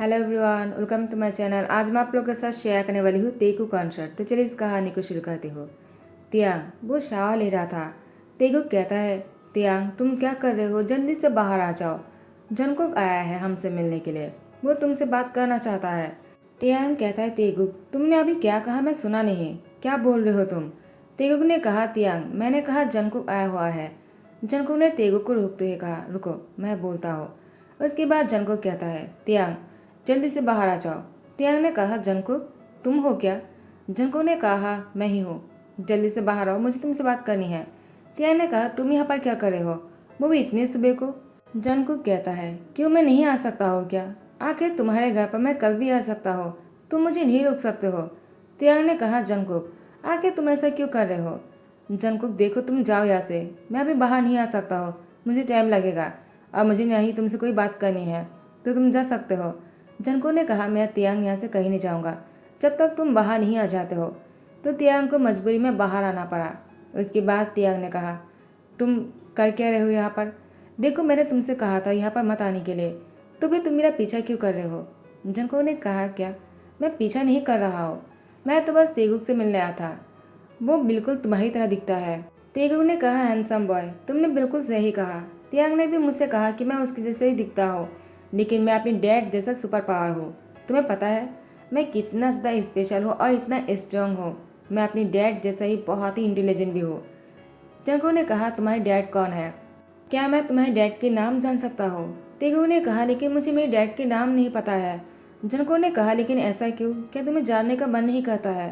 Hello everyone, welcome to my channel. आज मैं आप लोगों के साथ शेयर करने वाली हूँ तेगू कॉन्सर्ट। तो चलिए इस कहानी को शुरू करती हूँ। तियांग वो शावर ले रहा था। तेगू कहता है, तियांग तुम क्या कर रहे हो, जल्दी से बाहर आ जाओ। जंगकुक आया है हमसे मिलने के लिए, वो तुमसे बात करना चाहता है। तियांग कहता है, तेगू तुमने अभी क्या कहा, मैं सुना नहीं, क्या बोल रहे हो तुम। तेगुक ने कहा, तियांग मैंने कहा जंगकुक आया हुआ है। जंगकुक ने तेगुक को रोकते हुए कहा, रुको मैं बोलता हूँ। उसके बाद जंगकुक कहता है, तियांग जल्दी से बाहर आ जाओ। तियांग ने कहा, जंगकुक तुम हो क्या। जंगकुक ने कहा, मैं ही हूँ, जल्दी से बाहर आओ, मुझे तुमसे बात करनी है। तियांग ने कहा, तुम यहाँ पर क्या कर रहे हो, वो भी इतनी सुबह को। जंगकुक कहता है, क्यों मैं नहीं आ सकता हूँ क्या, आखिर तुम्हारे घर पर मैं कभी भी आ सकता हूँ, तुम मुझे नहीं रोक सकते हो। तियांग ने कहा, जंगकुक आखिर तुम ऐसा क्यों कर रहे हो। जंगकुक देखो तुम जाओ यहाँ से, मैं अभी बाहर नहीं आ सकता हूँ, मुझे टाइम लगेगा और मुझे नहीं तुमसे कोई बात करनी है, तो तुम जा सकते हो। जंगकुक ने कहा, मैं तियांग यहाँ से कहीं नहीं जाऊँगा जब तक तुम बाहर नहीं आ जाते हो। तो तियांग को मजबूरी में बाहर आना पड़ा। उसके बाद तियांग ने कहा, तुम कर क्या रहे हो यहाँ पर, देखो मैंने तुमसे कहा था यहाँ पर मत आने के लिए, तो फिर तुम मेरा पीछा क्यों कर रहे हो। जंगकुक ने कहा, क्या मैं पीछा नहीं कर रहा हूँ, मैं तो बस तेगुक से मिलने आया था, वो बिल्कुल तुम्हारी तरह दिखता है। तेगुक ने कहा, हैंडसम बॉय तुमने बिल्कुल सही कहा। तियांग ने भी मुझसे कहा कि मैं उसके जैसे ही दिखता हूँ, लेकिन मैं अपनी डैड जैसा सुपर पावर हूँ। तुम्हें पता है मैं कितना ज़्यादा स्पेशल हूँ और इतना स्ट्रांग हूँ, मैं अपनी डैड जैसा ही बहुत ही इंटेलिजेंट भी हूँ। जंगकुक ने कहा, तुम्हारी डैड कौन है, क्या मैं तुम्हारे डैड के नाम जान सकता हूँ। तेगुक ने कहा, लेकिन मुझे मेरे डैड के नाम नहीं पता है। जंगकुक ने कहा, लेकिन ऐसा क्यों, क्या तुम्हें जानने का मन नहीं करता है।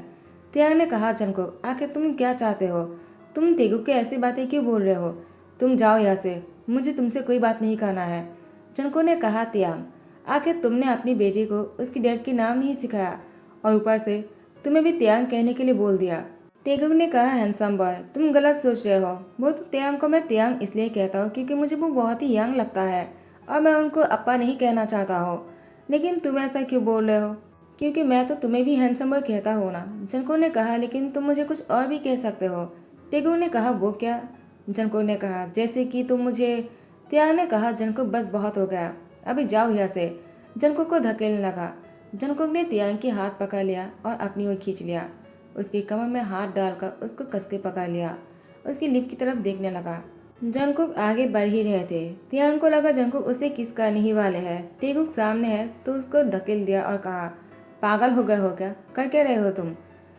तियांग ने कहा, जंगकुक आखिर तुम क्या चाहते हो, तुम तेगुक के ऐसी बातें क्यों बोल रहे हो, तुम जाओ यहाँ से, मुझे तुमसे कोई बात नहीं करना है। जंगकुक ने कहा, तियांग आखिर तुमने अपनी बेटी को उसकी डैड के नाम नहीं सिखाया और ऊपर से तुम्हें भी तियांग कहने के लिए बोल दिया। तेगुक ने कहा, हैंडसम बॉय तुम गलत सोच रहे हो, वो तो तियांग को मैं तियांग इसलिए कहता हूँ क्योंकि मुझे वो बहुत ही यंग लगता है और मैं उनको अप्पा नहीं कहना चाहता हूँ। लेकिन तुम ऐसा क्यों बोल रहे हो, क्योंकि मैं तो तुम्हें भी हैंडसम बॉय कहता हूँ ना। जंगकुक ने कहा, लेकिन तुम मुझे कुछ और भी कह सकते हो। तेगुक ने कहा, वो क्या। जंगकुक ने कहा, जैसे कि तुम मुझे। तियांग ने कहा, जंगकुक बस बहुत हो गया, अभी जाओ यहाँ से। जंगकुक को धकेलने लगा। जंगकुक ने तियांग के हाथ पकड़ लिया और अपनी ओर खींच लिया, उसकी कमर में हाथ डालकर उसको कस के पकड़ लिया, उसकी लिप की तरफ देखने लगा। जंगकुक आगे बढ़ ही रहे थे। तियांग को लगा जंगकुक उसे किस करने ही वाले हैं। तेगुक सामने है तो उसको धकेल दिया और कहा, पागल हो गए हो क्या, कर क्या रहे हो तुम।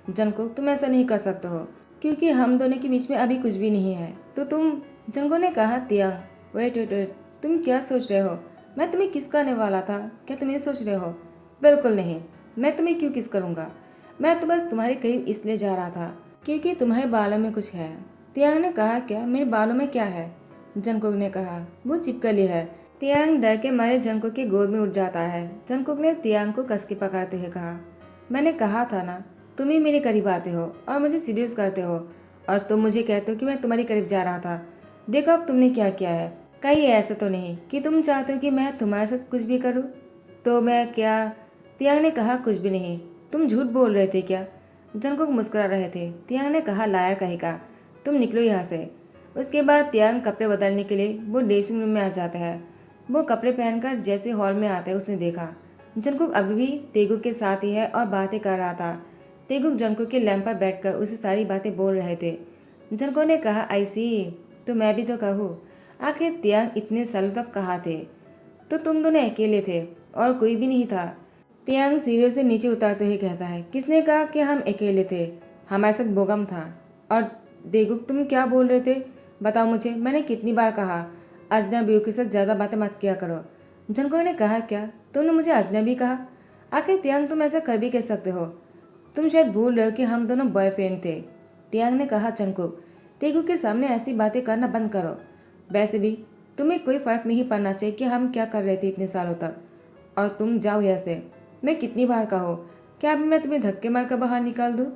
जंगकुक तुम ऐसा नहीं कर सकते हो, क्योंकि हम दोनों के बीच में अभी कुछ भी नहीं है, तो तुम। जंगकुक ने कहा, तियांग वेट वेट वेट, तुम क्या सोच रहे हो, मैं तुम्हें किस करने वाला था, क्या तुम ये सोच रहे हो। बिल्कुल नहीं, मैं तुम्हें क्यों किस करूँगा, मैं तो बस तुम्हारे करीब इसलिए जा रहा था क्योंकि तुम्हारे बालों में कुछ है। तियांग ने कहा, क्या मेरे बालों में क्या है। जंगकुक ने कहा, वो चिपकली है। तियांग डर के मारे जंगकुक की गोद में उठ जाता है। जंगकुक ने तियांग को कस के पकड़ते हुए कहा, मैंने कहा था ना, तुम ही मेरे करीब आते हो और मुझे सीरियस करते हो, और तुम मुझे कहते हो कि मैं तुम्हारे करीब जा रहा था, देखो अब तुमने क्या किया है। कहीं ऐसा तो नहीं कि तुम चाहते हो कि मैं तुम्हारे साथ कुछ भी करूँ, तो मैं क्या। तियांग ने कहा, कुछ भी नहीं, तुम झूठ बोल रहे थे क्या। जंगकुक मुस्कुरा रहे थे। तियांग ने कहा, लायर कहेगा, तुम निकलो यहाँ से। उसके बाद तियांग कपड़े बदलने के लिए वो ड्रेसिंग रूम में आ जाता है। वो कपड़े पहनकर जैसे हॉल में आता है उसने देखा जंगकुक अभी भी तेगुक के साथ ही है और बातें कर रहा था। तेगुक जंगकुक के लैंप पर बैठकर उसे सारी बातें बोल रहे थे। जंगकुक ने कहा, आई सी, तो मैं भी तो कहूँ, आखिर तियांग इतने सालों तक कहाँ थे, तो तुम दोनों अकेले थे और कोई भी नहीं था। तियांग सीढ़ियों से नीचे उतरते ही कहता है, किसने कहा कि हम अकेले थे, हमारे साथ बोगम था। और देगुक तुम क्या बोल रहे थे, बताओ मुझे, मैंने कितनी बार कहा अजनबियों के साथ ज़्यादा बातें मत किया करो। जंगकुक ने कहा, क्या तुमने मुझे अजनबी कहा, आखिर तियांग तुम ऐसा कर भी कह सकते हो, तुम शायद भूल रहे हो कि हम दोनों बॉयफ्रेंड थे। तियांग ने कहा, जंगकुक तेगुक के सामने ऐसी बातें करना बंद करो, वैसे भी तुम्हें कोई फ़र्क नहीं पड़ना चाहिए कि हम क्या कर रहे थे इतने सालों तक, और तुम जाओ यहाँ से। मैं कितनी बार कहो, क्या अभी मैं तुम्हें धक्के मारकर बाहर निकाल दूँ।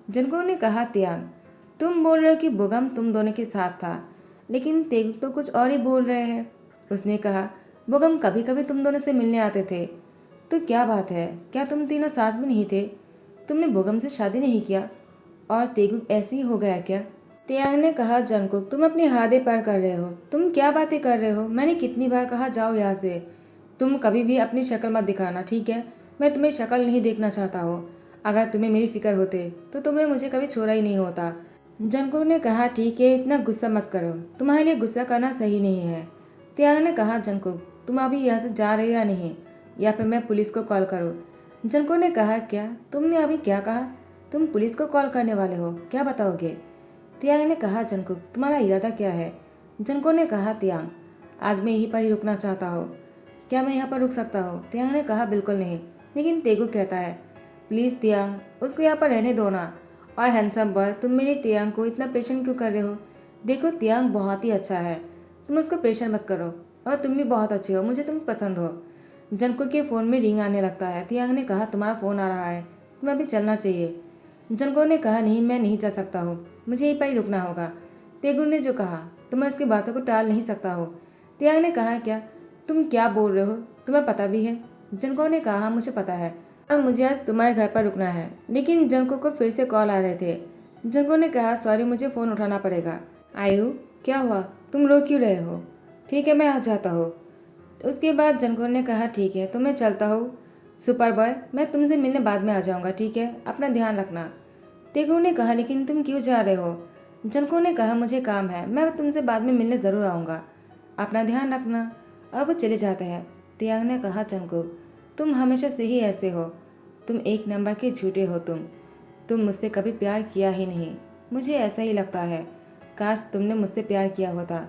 जंगकुक ने कहा, तियांग तुम बोल रहे हो कि बोगम तुम दोनों के साथ था, लेकिन तेगुक तो कुछ और ही बोल रहे हैं। उसने कहा, बोगम कभी कभी तुम दोनों से मिलने आते थे, तो क्या बात है, क्या तुम तीनों साथ में नहीं थे, तुमने बोगम से शादी नहीं किया और तेगुक ऐसे ही हो गया क्या। तियांग ने कहा, जंगकुक तुम अपनी हदें पार कर रहे हो, तुम क्या बातें कर रहे हो, मैंने कितनी बार कहा जाओ यहाँ से। तुम कभी भी अपनी शक्ल मत दिखाना, ठीक है? मैं तुम्हें शक्ल नहीं देखना चाहता हो। अगर तुम्हें मेरी फिक्र होते तो तुमने मुझे कभी छोड़ा ही नहीं होता। जंकुक ने कहा, ठीक है, इतना गुस्सा मत करो, तुम्हारे लिए गुस्सा करना सही नहीं है। तियांग ने कहा, जंकुक तुम अभी यहाँ से जा रहे हो या नहीं, या फिर मैं पुलिस को कॉल करूँ? जंकुक ने कहा, क्या? तुमने अभी क्या कहा? तुम पुलिस को कॉल करने वाले हो? क्या बताओगे? तियांग ने कहा, जंकुक तुम्हारा इरादा क्या है? जंकुक ने कहा, तियांग आज मैं यहीं पर ही रुकना चाहता हूँ, क्या मैं यहाँ पर रुक सकता हूँ? तियांग ने कहा, बिल्कुल नहीं। लेकिन तेगुक कहता है, प्लीज़ तियांग उसको यहाँ पर रहने दो ना। और हैंडसम बॉय, तुम मेरी तियांग को इतना प्रेशर क्यों कर रहे हो? देखो तियांग बहुत ही अच्छा है, तुम उसको प्रेशर मत करो। और तुम भी बहुत अच्छे हो, मुझे तुम पसंद हो। जंकुक के फ़ोन में रिंग आने लगता है। तियांग ने कहा, तुम्हारा फ़ोन आ रहा है, तुम्हें अभी चलना चाहिए। जंकुक ने कहा, नहीं मैं नहीं जा सकता हूँ, मुझे यहीं पर ही रुकना होगा। तेगुक ने जो कहा तो मैं उसकी बातों को टाल नहीं सकता हूँ। तियांग ने कहा, क्या तुम क्या बोल रहे हो? तुम्हें पता भी है? जंकुक ने कहा, हाँ मुझे पता है, और मुझे आज तुम्हारे घर पर रुकना है। लेकिन जंकुक को फिर से कॉल आ रहे थे। जंकुक ने कहा, सॉरी मुझे फ़ोन उठाना पड़ेगा। आयु क्या हुआ, तुम रो क्यों रहे हो? ठीक है मैं आ जाता हूँ। उसके बाद जंकुक ने कहा, ठीक है तो मैं चलता हूँ। सुपर बॉय, मैं तुमसे मिलने बाद में आ जाऊँगा, ठीक है? अपना ध्यान रखना। तेगुक ने कहा, लेकिन तुम क्यों जा रहे हो? जंकुक ने कहा, मुझे काम है, मैं तुमसे बाद में मिलने ज़रूर आऊँगा, अपना ध्यान रखना। अब वो चले जाते हैं। तियांग ने कहा, जंकुक तुम हमेशा से ही ऐसे हो, तुम एक नंबर के झूठे हो। तुम मुझसे कभी प्यार किया ही नहीं, मुझे ऐसा ही लगता है। काश तुमने मुझसे प्यार किया होता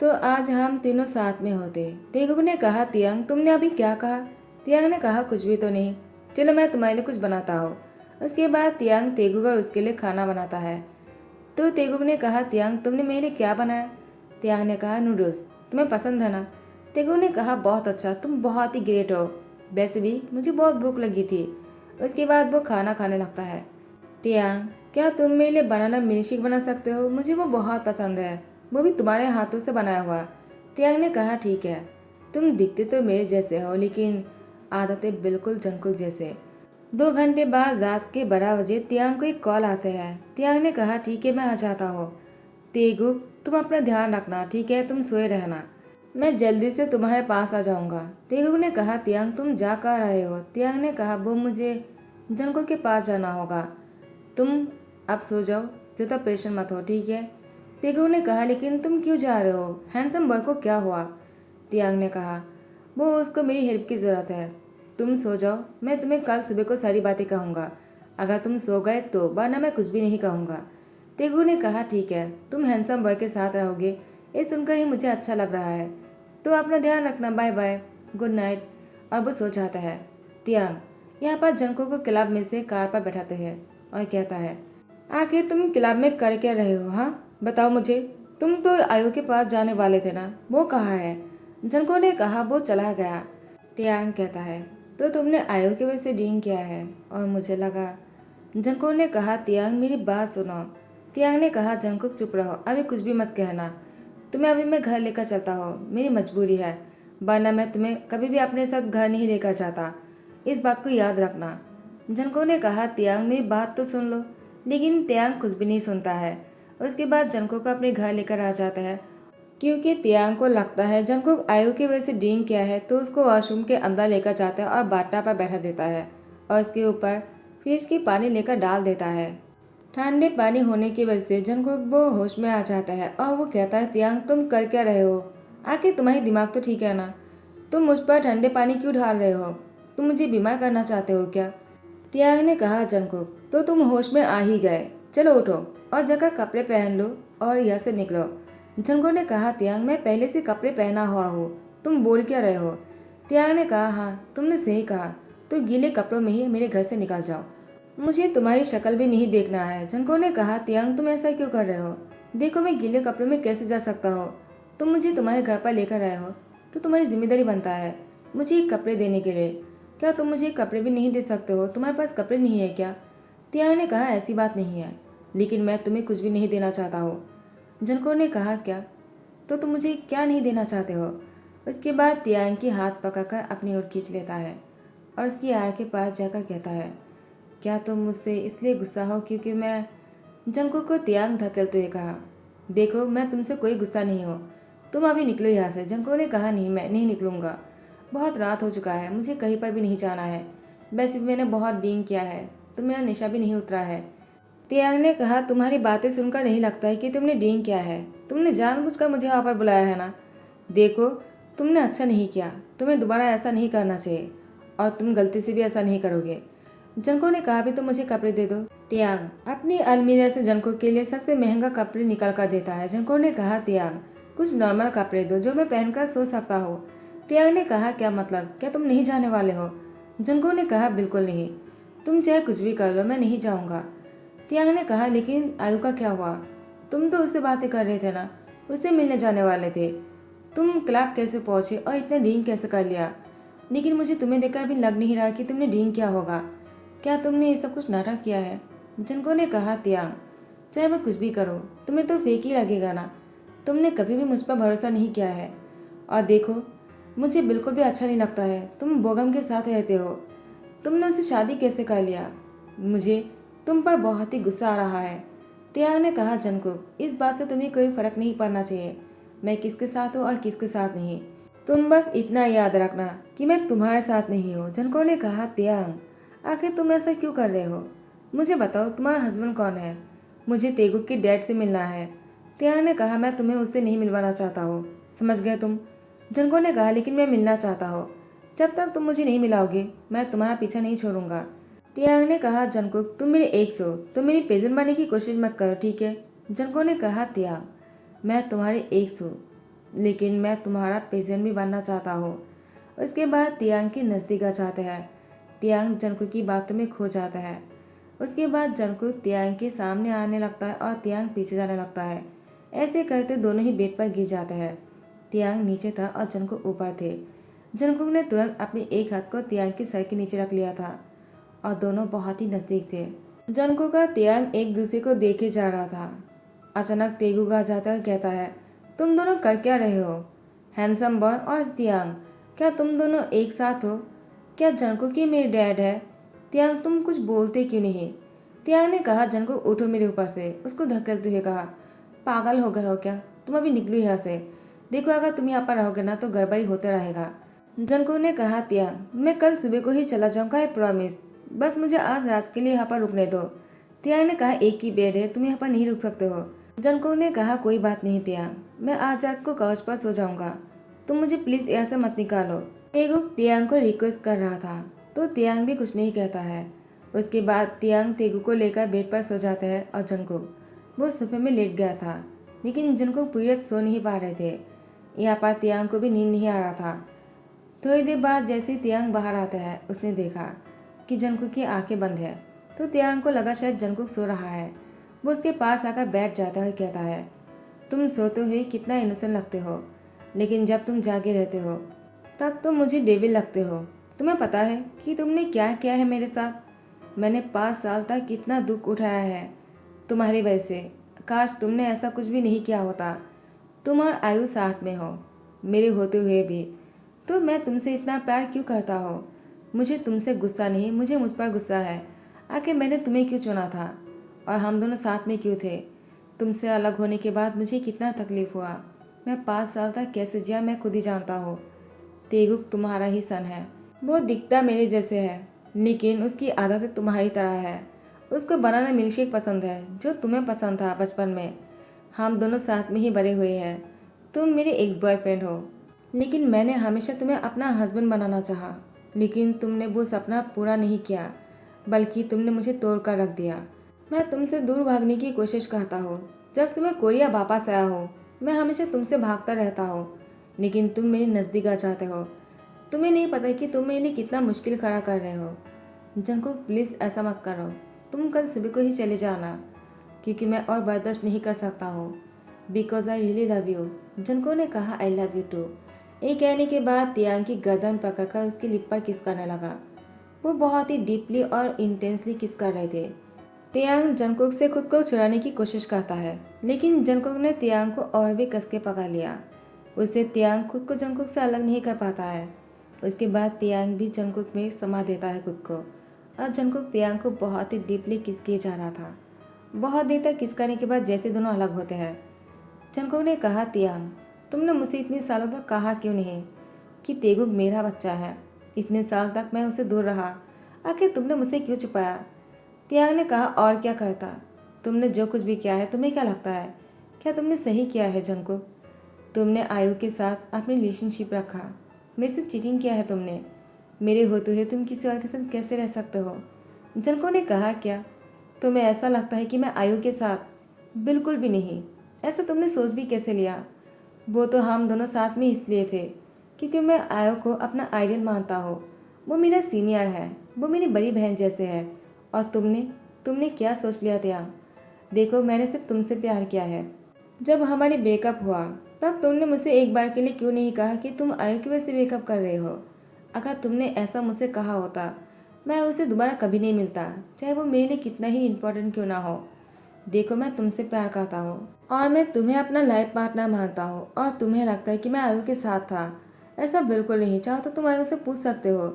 तो आज हम तीनों साथ में होते। तेगुक ने कहा, तियांग तुमने अभी क्या कहा? तियांग ने कहा, कुछ भी तो नहीं, चलो मैं तुम्हारे लिए कुछ बनाता हूँ। उसके बाद तियांग तेगुक और उसके लिए खाना बनाता है। तो तेगुक ने कहा, तियांग तुमने मेरे लिए क्या बनाया? तियांग ने कहा, नूडल्स, तुम्हें पसंद है ना? तेगुक ने कहा, बहुत अच्छा, तुम बहुत ही ग्रेट हो, वैसे भी मुझे बहुत भूख लगी थी। उसके बाद वो खाना खाने लगता है। तियांग क्या तुम मेरे लिए बनाना मिल्कशेक बना सकते हो? मुझे वो बहुत पसंद है, वो भी तुम्हारे हाथों से बनाया हुआ। तियांग ने कहा, ठीक है, तुम दिखते तो मेरे जैसे हो लेकिन आदतें बिल्कुल जंकुक जैसे। 2 घंटे बाद रात के 12 बजे तियांग को एक कॉल आते हैं। तियांग ने कहा, ठीक है मैं आ जाता हूँ। तेगुक तुम अपना ध्यान रखना, ठीक है? तुम सोए रहना, मैं जल्दी से तुम्हारे पास आ जाऊंगा। तेगुक ने कहा, तियांग तुम जा कर रहे हो? तियांग ने कहा, वो मुझे जंकुक के पास जाना होगा, तुम अब सो जाओ, ज़्यादा परेशान मत हो, ठीक है? तेगुक ने कहा, लेकिन तुम क्यों जा रहे हो? हैंडसम बॉय को क्या हुआ? तियांग ने कहा, वो उसको मेरी हेल्प की ज़रूरत है, तुम सो जाओ, मैं तुम्हें कल सुबह को सारी बातें कहूँगा, अगर तुम सो गए तो, वरना मैं कुछ भी नहीं कहूँगा। तेगुक ने कहा, ठीक है, तुम हैंडसम बॉय के साथ रहोगे, ये सुनकर ही मुझे अच्छा लग रहा है, तो अपना ध्यान रखना, बाय बाय, गुड नाइट। और वो सो जाता है। तियांग यहाँ पर जंकुक को क्लब में से कार पर बैठाते हैं और कहता है, आखिर तुम क्लब में कर क्या रहे हो? हाँ बताओ मुझे, तुम तो आयु के पास जाने वाले थे ना, वो कहाँ है? जंकुक ने कहा, वो चला गया। तियांग कहता है, तो तुमने आयु की वजह से ड्रिंक किया है और मुझे लगा। जंकुक ने कहा, तियांग मेरी बात सुनो। तियांग ने कहा, जंकुक चुप रहो, अभी कुछ भी मत कहना, तुम्हें अभी मैं घर लेकर चलता हूँ, मेरी मजबूरी है, वरना मैं तुम्हें कभी भी अपने साथ घर नहीं लेकर जाता, इस बात को याद रखना। जंकुक ने कहा, तियांग मेरी बात तो सुन लो। लेकिन तियांग कुछ भी नहीं सुनता है। उसके बाद जंकुक को अपने घर लेकर आ जाता है, क्योंकि तियांग को लगता है जंकुक आयु की वजह से ड्रिंक किया है, तो उसको वॉशरूम के अंदर लेकर जाता है और बाटा पर बैठा देता है और उसके ऊपर फ्रिज की पानी लेकर डाल देता है। ठंडे पानी होने की वजह से जंकुक वो होश में आ जाता है और वो कहता है, तियांग तुम कर क्या रहे हो? आखिर तुम्हारी दिमाग तो ठीक है ना, तुम मुझ पर ठंडे पानी क्यों ढाल रहे हो? तुम मुझे बीमार करना चाहते हो क्या? तियांग ने कहा, जंकुक तो तुम होश में आ ही गए, चलो उठो और जगह कपड़े पहन लो और यहाँ से निकलो। जंकुक ने कहा, तियांग मैं पहले से कपड़े पहना हुआ हूँ, तुम बोल क्या रहे हो? तियांग ने कहा, हाँ तुमने सही कहा, तो गीले कपड़ों में ही मेरे घर से निकल जाओ, मुझे तुम्हारी शक्ल भी नहीं देखना है। जंकुक ने कहा, तियांग तुम ऐसा क्यों कर रहे हो? देखो मैं गीले कपड़ों में कैसे जा सकता हूँ, तुम मुझे तुम्हारे घर पर लेकर आए हो तो तुम्हारी जिम्मेदारी बनता है मुझे कपड़े देने के लिए, क्या तुम मुझे कपड़े भी नहीं दे सकते हो? तुम्हारे पास कपड़े नहीं है क्या? तियांग ने कहा, ऐसी बात नहीं है, लेकिन मैं तुम्हें कुछ भी नहीं देना चाहता हूँ। जंकुक ने कहा, क्या? तो तुम मुझे क्या नहीं देना चाहते हो? उसके बाद तियांग की हाथ पकड़कर अपनी ओर खींच लेता है और उसकी आड़ के पास जाकर कहता है, क्या तुम मुझसे इसलिए गुस्सा हो क्योंकि मैं? जंकुक को तियांग धकेलते हुए कहा, देखो मैं तुमसे कोई गुस्सा नहीं हूँ, तुम अभी निकलो यहाँ से। जंकुक ने कहा, नहीं मैं नहीं निकलूँगा। बहुत रात हो चुका है, मुझे कहीं पर भी नहीं जाना है। वैसे भी मैंने बहुत ड्रिंक किया है, तो मेरा नशा भी नहीं उतरा है। तियांग ने कहा, तुम्हारी बातें सुनकर नहीं लगता है कि तुमने ड्रिंक किया है। तुमने जानबूझकर मुझे वहाँ पर बुलाया है ना। देखो, तुमने अच्छा नहीं किया, तुम्हें दोबारा ऐसा नहीं करना चाहिए और तुम गलती से भी ऐसा नहीं करोगे। जंको ने कहा, भी तो मुझे कपड़े दे दो। तियांग अपनी अलमीरा से जंको के लिए सबसे महंगा कपड़े निकाल कर देता है। जंको ने कहा, तियांग कुछ नॉर्मल कपड़े दो जो मैं पहनकर सो सकता हूँ। तियांग ने कहा, क्या मतलब, क्या तुम नहीं जाने वाले हो? जंको ने कहा, बिल्कुल नहीं, तुम चाहे कुछ भी कर लो, मैं नहीं जाऊँगा। तियांग ने कहा, लेकिन आयु का क्या हुआ? तुम तो उससे बातें कर रहे थे ना, उससे मिलने जाने वाले थे। तुम क्लब कैसे पहुंचे और इतना ड्रिंक कैसे कर लिया? लेकिन मुझे तुम्हें देखकर भी लग नहीं रहा कि तुमने ड्रिंक किया होगा। क्या तुमने ये सब कुछ नाटक किया है? जंको ने कहा, तियांग चाहे मैं कुछ भी करूँ, तुम्हें तो फेक ही लगेगा ना। तुमने कभी भी मुझ पर भरोसा नहीं किया है। और देखो, मुझे बिल्कुल भी अच्छा नहीं लगता है तुम बोगम के साथ रहते हो। तुमने उससे शादी कैसे कर लिया? मुझे तुम पर बहुत ही गुस्सा आ रहा है। तियांग ने कहा, जंकुक इस बात से तुम्हें कोई फर्क नहीं पड़ना चाहिए मैं किसके साथ हूँ और किसके साथ नहीं। तुम बस इतना याद रखना कि मैं तुम्हारे साथ नहीं हूँ। जंको ने कहा, तियांग आखिर तुम ऐसा क्यों कर रहे हो? मुझे बताओ, तुम्हारा हस्बैंड कौन है? मुझे तेगुक के डैड से मिलना है। तियांग ने कहा, मैं तुम्हें उससे नहीं मिलवाना चाहता हूँ, समझ गए तुम? जंको ने कहा, लेकिन मैं मिलना चाहता हूँ। जब तक तुम मुझे नहीं मिलाओगे मैं तुम्हारा पीछा नहीं छोड़ूंगा। तियांग ने कहा, जंकुक तुम मेरे एक्स हो, तुम मेरी पेजेंट बनने की कोशिश मत करो, ठीक है? जंको ने कहा, तियांग मैं तुम्हारे एक्स हूँ, लेकिन मैं तुम्हारा पेजेंट भी बनना चाहता हूँ। उसके बाद तियांग के नज़दीक आ जाता है। तियांग जंकुक की बातों में खो जाता है। उसके बाद जंकुक तियांग के सामने आने लगता है और तियांग पीछे जाने लगता है। ऐसे करते दोनों ही बेड पर गिर जाते हैं। तियांग नीचे था और जंकुक ऊपर थे। जंकुक ने तुरंत अपने एक हाथ को तियांग के सर के नीचे रख लिया था और दोनों बहुत ही नजदीक थे। जंकुक का तियांग एक दूसरे को देखे जा रहा था। अचानक तेगुक आ जाता है और कहता है, तुम दोनों कर क्या रहे हो? हैंडसम बॉय और तियांग, क्या तुम दोनों एक साथ हो? क्या जंकुक ही मेरे डैड है? तियांग तुम कुछ बोलते क्यों नहीं? तियांग ने कहा, जंकुक उठो मेरे ऊपर से। उसको धकेलते हुए कहा, पागल हो गए हो क्या? तुम अभी निकलो यहाँ से। देखो, अगर तुम यहाँ पर रहोगे ना तो गड़बड़ी होते रहेगा। जंकुक ने कहा, तियांग मैं कल सुबह को ही चला जाऊंगा, आई प्रॉमिस। बस मुझे आज रात के लिए यहाँ पर रुकने दो। तियांग ने कहा, एक ही बेड है, तुम यहाँ पर नहीं रुक सकते हो। जंकुक ने कहा, कोई बात नहीं तियांग, मैं आज रात को काउच पर सो जाऊंगा, तुम मुझे प्लीज यहाँ से मत निकालो। तेगुक तियांग को रिक्वेस्ट कर रहा था तो तियांग भी कुछ नहीं कहता है। उसके बाद तियांग तेगुक को लेकर बेड पर सो जाता है और जंकुक वो सोफे में लेट गया था, लेकिन जंकुक पूरी रात सो नहीं पा रहे थे। यहाँ पर तियांग को भी नींद नहीं आ रहा था। थोड़ी देर बाद जैसे ही तियांग बाहर आता है उसने देखा कि जंकुक की आंखें बंद है, तो तियांग को लगा शायद जंकुक सो रहा है। वो उसके पास आकर बैठ जाता है और कहता है, तुम सोते हुए कितना इनोसेंट लगते हो, लेकिन जब तुम जागे रहते हो तब तुम मुझे डेविल लगते हो। तुम्हें पता है कि तुमने क्या किया है मेरे साथ? मैंने 5 साल तक कितना दुख उठाया है तुम्हारी वजह से। काश तुमने ऐसा कुछ भी नहीं किया होता। तुम और आयु साथ में हो, मेरे होते हुए भी। तो मैं तुमसे इतना प्यार क्यों करता हो? मुझे तुमसे गुस्सा नहीं, मुझे मुझ पर गुस्सा है। आखिर मैंने तुम्हें क्यों चुना था और हम दोनों साथ में क्यों थे? तुमसे अलग होने के बाद मुझे कितना तकलीफ हुआ। मैं 5 साल तक कैसे जिया मैं खुद ही जानता हूँ। तेगुक तुम्हारा ही सन है, वो दिखता मेरे जैसे है, लेकिन उसकी आदतें तुम्हारी तरह है। उसको बनाना मिल्कशेक पसंद है जो तुम्हें पसंद था बचपन में। हम दोनों साथ में ही बड़े हुए हैं। तुम मेरे एक्स बॉयफ्रेंड हो, लेकिन मैंने हमेशा तुम्हें अपना हस्बैंड बनाना चाहा, लेकिन तुमने वो सपना पूरा नहीं किया, बल्कि तुमने मुझे तोड़ कर रख दिया। मैं तुमसे दूर भागने की कोशिश करता हूँ। जब से मैं कोरिया वापस आया हूँ मैं हमेशा तुमसे भागता रहता हूँ, लेकिन तुम मेरे नज़दीक आ जाते हो। तुम्हें नहीं पता कि तुम मेरे लिए कितना मुश्किल खड़ा कर रहे हो। जंकुक प्लीज़ ऐसा मत करो, तुम कल सुबह को ही चले जाना, क्योंकि मैं और बर्दाश्त नहीं कर सकता हूँ। Because I really love you. Jungkook ने कहा, आई लव यू टू। ये कहने के बाद तियांग की गर्दन पकड़कर उसकी लिप पर किस करने लगा। वो बहुत ही डीपली और इंटेंसली किस कर रहे थे। तियांग जंकुक से खुद को छुड़ाने की कोशिश करता है, लेकिन जंकुक ने तियांग को और भी कस के पकड़ लिया। उससे तियांग खुद को जंकुक से अलग नहीं कर पाता है। उसके बाद तियांग भी जंकुक में समा देता है खुद को, और जंकुक तियांग को बहुत ही डीपली किस किए जा रहा था। बहुत देर तक किस करने के बाद जैसे दोनों अलग होते हैं, जंकुक ने कहा, तियांग तुमने मुझसे इतने सालों तक कहा क्यों नहीं? कि तेगुक मेरा बच्चा है। इतने साल तक मैं उसे दूर रहा, आखिर तुमने मुझसे क्यों छुपाया? तियांग ने कहा, और क्या करता? तुमने जो कुछ भी किया है, तुम्हें क्या लगता है, क्या तुमने सही किया है जंगकुक? तुमने आयु के साथ अपनी रिलेशनशिप रखा, मेरे से चीटिंग किया है तुमने। मेरे होते हुए तुम किसी और के साथ कैसे रह सकते हो? जंको ने कहा, क्या तुम्हें ऐसा लगता है कि मैं आयु के साथ? बिल्कुल भी नहीं। ऐसा तुमने सोच भी कैसे लिया? वो तो हम दोनों साथ में इसलिए थे क्योंकि मैं आयो को अपना आइडियल मानता हूँ। वो मेरा सीनियर है, वो मेरी बड़ी बहन जैसे है। और तुमने तुमने क्या सोच लिया था? देखो, मैंने सिर्फ तुमसे प्यार किया है। जब हमारी ब्रेकअप हुआ तब तुमने मुझसे एक बार के लिए क्यों नहीं कहा कि तुम आयु की वजह से ब्रेकअप कर रहे हो? अगर तुमने ऐसा मुझसे कहा होता, मैं उसे दोबारा कभी नहीं मिलता, चाहे वो मेरे लिए कितना ही इम्पोर्टेंट क्यों ना हो। देखो, मैं तुमसे प्यार करता हूँ और मैं तुम्हें अपना लाइफ पार्टनर मानता हूँ, और तुम्हें लगता है कि मैं आयु के साथ था। ऐसा बिल्कुल नहीं। चाहो तो तुम आयु से पूछ सकते हो।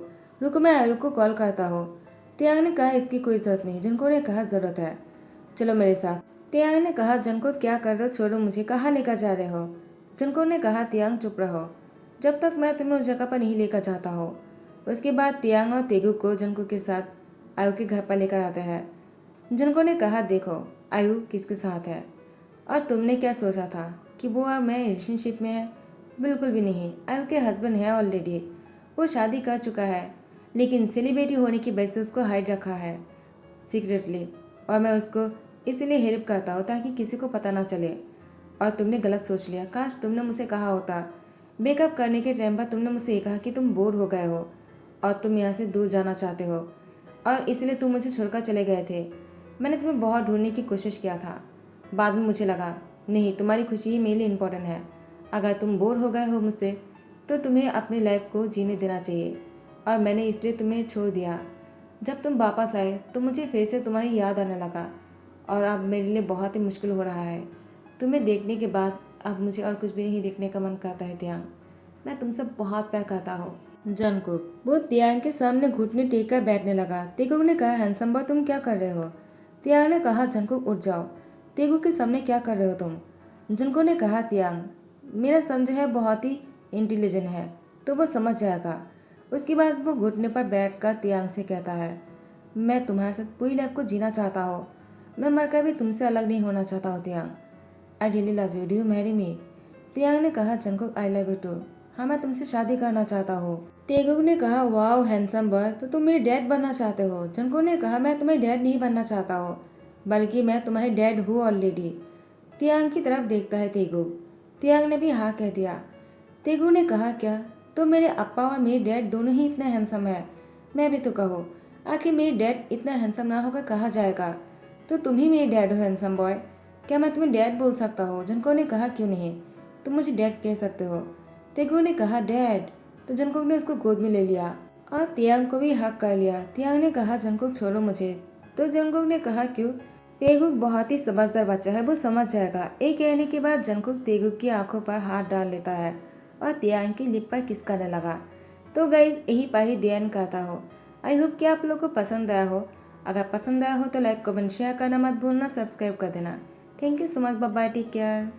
रुको, मैं आयु को कॉल करता हूँ। त्याग ने कहा, इसकी कोई ज़रूरत नहीं। जिनको ने कहा, ज़रूरत है, चलो मेरे साथ। त्याग ने कहा, जिनको क्या कर रहे हो, छोड़ो मुझे, कहाँ लेकर जा रहे हो? जिनको ने कहा, त्याग चुप रहो, जब तक मैं तुम्हें उस जगह पर नहीं लेकर जाता हूँ। उसके बाद त्याग और तेगु को जिनको के साथ आयु के घर पर लेकर आता है। जिनको ने कहा, देखो आयु किसके साथ है, और तुमने क्या सोचा था कि वो और मैं रिलेशनशिप में है? बिल्कुल भी नहीं। आयु के हस्बैंड है ऑलरेडी, वो शादी कर चुका है, लेकिन सेलिब्रिटी होने की वजह से उसको हाइड रखा है सीक्रेटली, और मैं उसको इसीलिए हेल्प करता हूँ ताकि किसी को पता ना चले। और तुमने गलत सोच लिया। काश तुमने मुझे कहा होता। ब्रेकअप करने के टाइम पर तुमने मुझसे ये कहा कि तुम बोर हो गए हो और तुम यहाँ से दूर जाना चाहते हो, और इसलिए तुम मुझे छोड़कर चले गए थे। मैंने तुम्हें बहुत ढूंढने की कोशिश किया था। बाद में मुझे लगा, नहीं, तुम्हारी खुशी ही मेरे लिए इम्पोर्टेंट है। अगर तुम बोर हो गए हो मुझसे, तो तुम्हें अपनी लाइफ को जीने देना चाहिए, और मैंने इसलिए तुम्हें छोड़ दिया। जब तुम वापस आए तो मुझे फिर से तुम्हारी याद आने लगा, और अब मेरे लिए बहुत ही मुश्किल हो रहा है। तुम्हें देखने के बाद अब मुझे और कुछ भी नहीं देखने का मन करता है त्याग। मैं तुमसे बहुत प्यार करता हूँ। जंगकुक वो त्याग के सामने घुटने टेक कर बैठने लगा। तेगुक ने कहा, हैंडसम बॉय, तुम क्या कर रहे हो? त्याग ने कहा, जंगकुक उठ जाओ। तेगुक के सामने क्या कर रहे हो तुम? जंगकुक ने कहा, त्याग मेरा सन जो है बहुत ही इंटेलिजेंट है, तो वो समझ जाएगा। उसके बाद वो घुटने पर बैठकर त्याग से कहता है, मैं तुम्हारे साथ पूरी लाइफ को जीना चाहता हूँ। मैं मरकर भी तुमसे अलग नहीं होना चाहता हूँ Tyag. I really love you, do you marry me? Tyag ने कहा, Jungkook I love you too. हाँ, मैं तुमसे शादी करना चाहता हूँ। तेगुक ने कहा, वाओ हैंडसम बॉय, तो तुम मेरे डैड बनना चाहते हो? जंगकुक ने कहा, मैं तुम्हें डैड नहीं बनना चाहता हूँ, बल्कि मैं तुम्हारी डैड हूँ ऑलरेडी। त्याग की तरफ देखता है तेगुक। त्याग ने भी हाँ कह दिया। तेगुक ने कहा, क्या तो मेरे अप्पा और मेरे डैड दोनों ही इतना हैंडसम है? मैं भी तो कहो, आखिर मेरे डैड इतना हैंडसम ना होकर कहा जाएगा? तो तुम ही मेरे डैड हो हैंडसम बॉय। क्या मैं तुम्हें डैड बोल सकता हूँ? जंको ने कहा, क्यों नहीं, तुम मुझे डैड कह सकते हो। तेगुक ने कहा, डैड। तो जंकुक ने उसको गोद में ले लिया और तियांग को भी हक कर लिया। तियांग ने कहा, जंकुक छोड़ो मुझे। तो जंकुक ने कहा, क्यों? तेगुक बहुत ही समझदार बच्चा है, वो समझ जाएगा। एक कहने के बाद जंकुक तेगुक की आंखों पर हाथ डाल लेता है और तियांग की लिप पर किस करने लगा। तो गाइज यही पर ही ध्यान करता हो। आई होप कि आप लोग को पसंद आया हो। अगर पसंद आया हो तो लाइक कमेंट शेयर करना मत भूलना, सब्सक्राइब कर देना। Thank you so much, bye bye, take care.